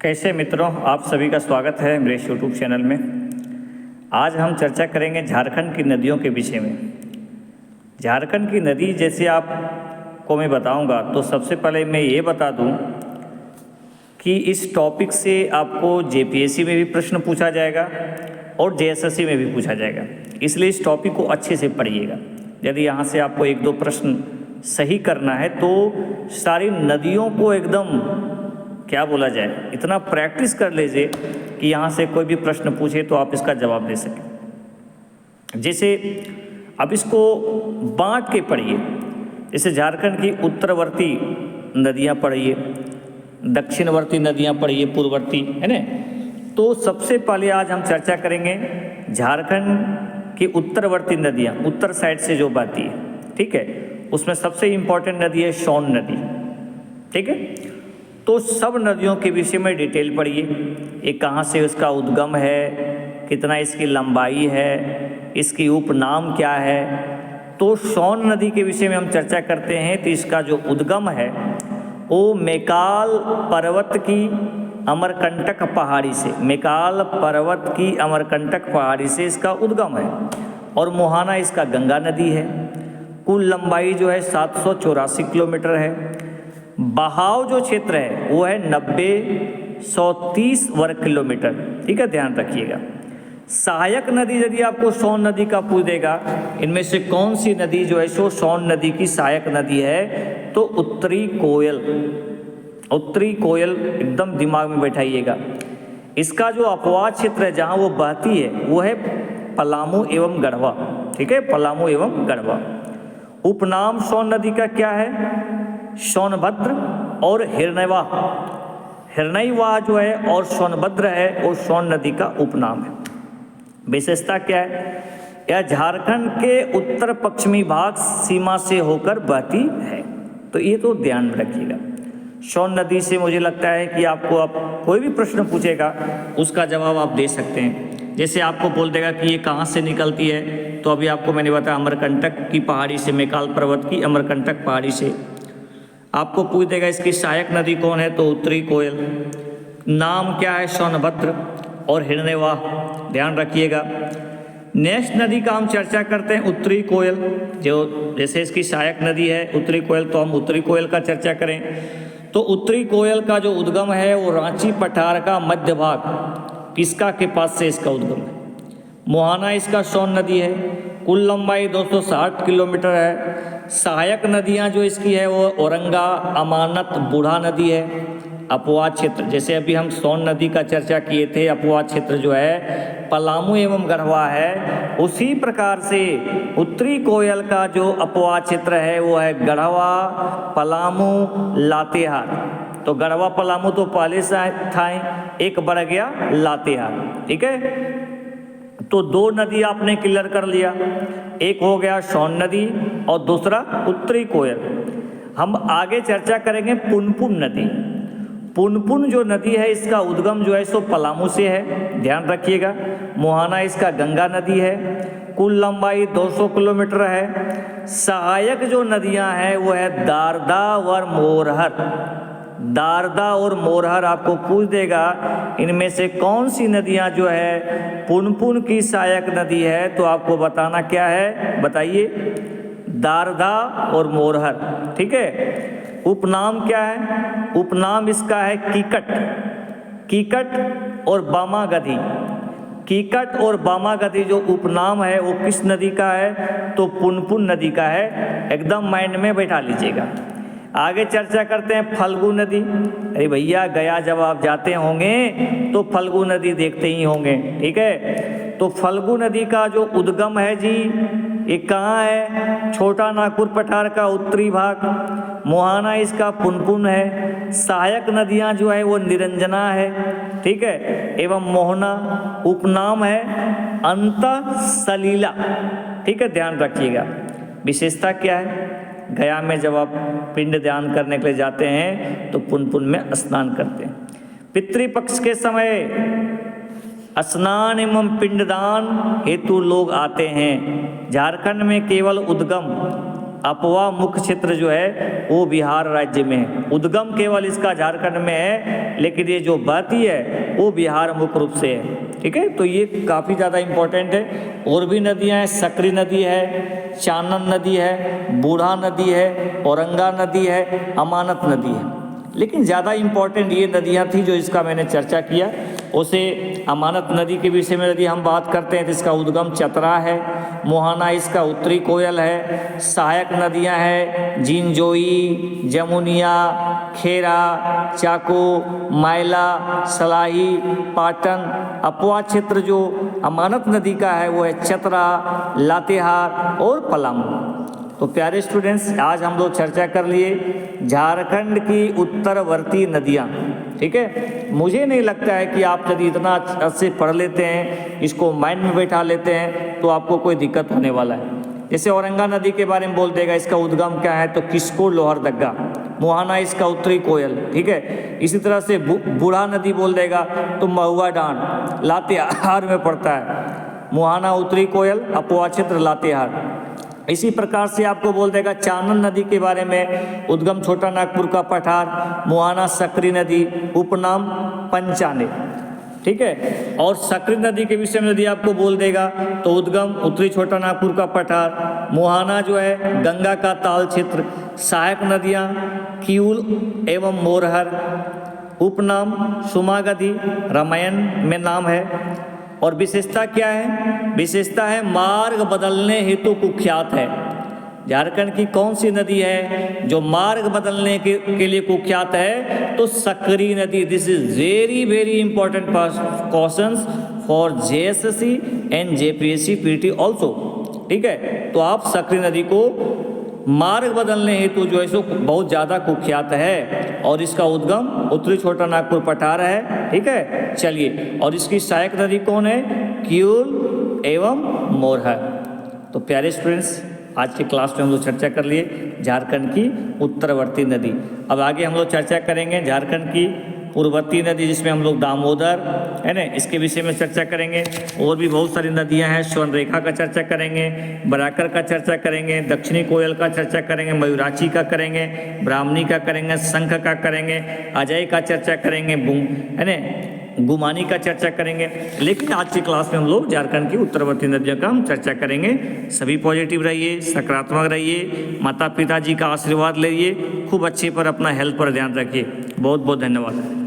कैसे मित्रों, आप सभी का स्वागत है मेरे यूट्यूब चैनल में। आज हम चर्चा करेंगे झारखंड की नदियों के विषय में। झारखंड की नदी जैसे आपको मैं बताऊंगा, तो सबसे पहले मैं ये बता दूं कि इस टॉपिक से आपको जेपीएससी में भी प्रश्न पूछा जाएगा और जेएसएससी में भी पूछा जाएगा, इसलिए इस टॉपिक को अच्छे से पढ़िएगा। यदि यहाँ से आपको एक दो प्रश्न सही करना है तो सारी नदियों को एकदम क्या बोला जाए, इतना प्रैक्टिस कर लीजिए कि यहाँ से कोई भी प्रश्न पूछे तो आप इसका जवाब दे सकें। जैसे अब इसको बांट के पढ़िए। जैसे झारखंड की उत्तरवर्ती नदियाँ पढ़िए, दक्षिणवर्ती नदियाँ पढ़िए, पूर्ववर्ती, है ना। तो सबसे पहले आज हम चर्चा करेंगे झारखंड की उत्तरवर्ती नदियाँ, उत्तर साइड से जो बहती है, ठीक है। उसमें सबसे इम्पोर्टेंट नदी है सोन नदी, ठीक है। तो सब नदियों के विषय में डिटेल पढ़िए। ये कहाँ से उसका उद्गम है, कितना इसकी लंबाई है, इसकी उपनाम क्या है। तो सोन नदी के विषय में हम चर्चा करते हैं। तो इसका जो उद्गम है वो मैकाल पर्वत की अमरकंटक पहाड़ी से, मैकाल पर्वत की अमरकंटक पहाड़ी से इसका उद्गम है। और मोहाना इसका गंगा नदी है। कुल लंबाई जो है 784 किलोमीटर है। बहाव जो क्षेत्र है वो है 90-130 वर्ग किलोमीटर, ठीक है, ध्यान रखिएगा। सहायक नदी यदि आपको सोन नदी का पूछ देगा, इनमें से कौन सी नदी जो है सो सोन नदी की सहायक नदी है, तो उत्तरी कोयल, उत्तरी कोयल एकदम दिमाग में बैठाइएगा। इसका जो अपवाद क्षेत्र है जहाँ वो बहती है वो है पलामू एवं गढ़वा, ठीक है, पलामू एवं गढ़वा। उपनाम सोन नदी का क्या है? सोनभद्र और हिरण्यवाह। हिरण्यवाह जो है और सोनभद्र है वो सोन नदी का उपनाम है। विशेषता क्या है? यह झारखंड के उत्तर पश्चिमी भाग सीमा से होकर बहती है। तो ये तो ध्यान में रखिएगा। सोन नदी से मुझे लगता है कि आपको अब कोई भी प्रश्न पूछेगा उसका जवाब आप दे सकते हैं। जैसे आपको बोल देगा कि ये कहाँ से निकलती है, तो अभी आपको मैंने बताया अमरकंटक की पहाड़ी से, मैकाल पर्वत की अमरकंटक पहाड़ी से। आपको पूछ देगा इसकी सहायक नदी कौन है, तो उत्तरी कोयल। नाम क्या है? सोनभद्र और हिरण्यवाह, ध्यान रखिएगा। नेक्स्ट नदी का हम चर्चा करते हैं उत्तरी कोयल। जो जैसे इसकी सहायक नदी है उत्तरी कोयल, तो हम उत्तरी कोयल का चर्चा करें। तो उत्तरी कोयल का जो उद्गम है वो रांची पठार का मध्य भाग पिस्का के पास से इसका उद्गम है। मोहाना इसका सोन नदी है। कुल लंबाई 260 किलोमीटर है। सहायक नदियां जो इसकी है वो औरंगा, अमानत, बूढ़ा नदी है। अपवाद क्षेत्र, जैसे अभी हम सोन नदी का चर्चा किए थे, अपवाद क्षेत्र जो है पलामू एवं गढ़वा है। उसी प्रकार से उत्तरी कोयल का जो अपवाद क्षेत्र है वो है गढ़वा, पलामू, लातेहार। तो गढ़वा पलामू तो पहले से था, एक बढ़ गया लातेहार, ठीक है। तो दो नदी आपने क्लियर कर लिया, एक हो गया सोन नदी और दूसरा उत्तरी कोयल। हम आगे चर्चा करेंगे पुनपुन नदी। पुनपुन जो नदी है इसका उद्गम जो है सो पलामू से है, ध्यान रखिएगा। मोहाना इसका गंगा नदी है। कुल लंबाई 200 किलोमीटर है। सहायक जो नदियां हैं वो है दारदा और मोरहर। दारदा और मोरहर आपको पूछ देगा इनमें से कौन सी नदियां जो है पुनपुन की सहायक नदी है, तो आपको बताना क्या है, बताइए। दारदा और मोरहर, ठीक है। उपनाम क्या है? उपनाम इसका है कीकट, कीकट और बामागधी। कीकट और बामागधी जो उपनाम है वो किस नदी का है, तो पुनपुन नदी का है। एकदम माइंड में बैठा लीजिएगा। आगे चर्चा करते हैं फल्गु नदी। अरे भैया, गया जब आप जाते होंगे तो फल्गु नदी देखते ही होंगे, ठीक है। तो फल्गु नदी का जो उद्गम है जी, ये कहाँ है? छोटा नागपुर पठार का उत्तरी भाग। मोहाना इसका पुनपुन है। सहायक नदियाँ जो है वो निरंजना है, ठीक है, एवं मोहना। उपनाम है अंत सलीला, ठीक है, ध्यान रखिएगा। विशेषता क्या है? गया में जब आप पिंड दान करने के लिए जाते हैं तो पुनपुन में स्नान करते हैं। पितृपक्ष के समय स्नान एवं पिंडदान हेतु लोग आते हैं। झारखंड में केवल उद्गम अपवा मुख्य क्षेत्र जो है वो बिहार राज्य में है। उद्गम केवल इसका झारखंड में है, लेकिन ये जो बहती है वो बिहार मुख्य रूप से है। ठीक है, तो ये काफ़ी ज़्यादा इम्पोर्टेंट है। और भी नदियाँ हैं, सकरी नदी है, चानन नदी है, बूढ़ा नदी है, औरंगा नदी है, अमानत नदी है। लेकिन ज़्यादा इम्पोर्टेंट ये नदियाँ थी जो इसका मैंने चर्चा किया। उसे अमानत नदी के विषय में यदि हम बात करते हैं तो इसका उद्गम चतरा है, मोहाना इसका उत्तरी कोयल है, सहायक नदियां हैं जिनजोई, जमुनिया, खेरा, चाको, मायला, सलाही, पाटन। अपवा क्षेत्र जो अमानत नदी का है वो है चतरा, लातेहार और पलामू। तो प्यारे स्टूडेंट्स, आज हम लोग चर्चा कर लिए झारखंड की उत्तरवर्ती नदियाँ। ठीक है, मुझे नहीं लगता है कि आप यदि इतना अच्छे से पढ़ लेते हैं, इसको माइंड में बैठा लेते हैं, तो आपको कोई दिक्कत होने वाला है। जैसे औरंगा नदी के बारे में बोल देगा, इसका उद्गम क्या है तो किस्को लोहरदग्गा, मोहाना इसका उत्तरी कोयल। ठीक है, इसी तरह से बूढ़ा नदी बोल देगा तो महुआ डांड लातेहार में पड़ता है। मोहाना उत्तरी कोयल, अपवा क्षेत्र लातेहार। इसी प्रकार से आपको बोल देगा चानन नदी के बारे में, उद्गम छोटा नागपुर का पठार, मोहाना सकरी नदी, उपनाम पंचाने। ठीक है, और सकरी नदी के विषय में यदि आपको बोल देगा तो उद्गम उत्तरी छोटा नागपुर का पठार, मोहाना जो है गंगा का ताल क्षेत्र, सहायक नदियाँ किऊल एवं मोरहर, उपनाम सुमागधी रामायण में नाम है। और विशेषता क्या है? विशेषता है मार्ग बदलने हेतु कुख्यात है। झारखंड की कौन सी नदी है जो मार्ग बदलने के लिए कुख्यात है? तो सकरी नदी। This is very very important questions for JSSC and JPSC PT also. ठीक है, तो आप सकरी नदी को मार्ग बदलने हेतु जो है सो बहुत ज़्यादा कुख्यात है, और इसका उद्गम उत्तरी छोटा नागपुर पठार है। ठीक है, चलिए, और इसकी सहायक नदी कौन है? किऊल एवं मोरहर। तो प्यारे स्टूडेंट्स, आज की क्लास में हम लोग चर्चा कर लिए झारखंड की उत्तरवर्ती नदी। अब आगे हम लोग चर्चा करेंगे झारखंड की पूर्ववर्ती नदी, जिसमें हम लोग दामोदर है ना, इसके विषय में चर्चा करेंगे। और भी बहुत सारी नदियां हैं, स्वर्ण रेखा का चर्चा करेंगे, बराकर का चर्चा करेंगे, दक्षिणी कोयल का चर्चा करेंगे, मयूराक्षी का करेंगे, ब्राह्मणी का करेंगे, शंख का करेंगे, अजय का चर्चा करेंगे, है ना, गुमानी का चर्चा करेंगे। लेकिन आज की क्लास में हम लोग झारखंड की उत्तरवर्ती नदियों का हम चर्चा करेंगे। सभी पॉजिटिव रहिए, सकारात्मक रहिए, माता पिता जी का आशीर्वाद लीजिए, खूब अच्छे पर अपना हेल्थ पर ध्यान रखिए। बहुत बहुत धन्यवाद।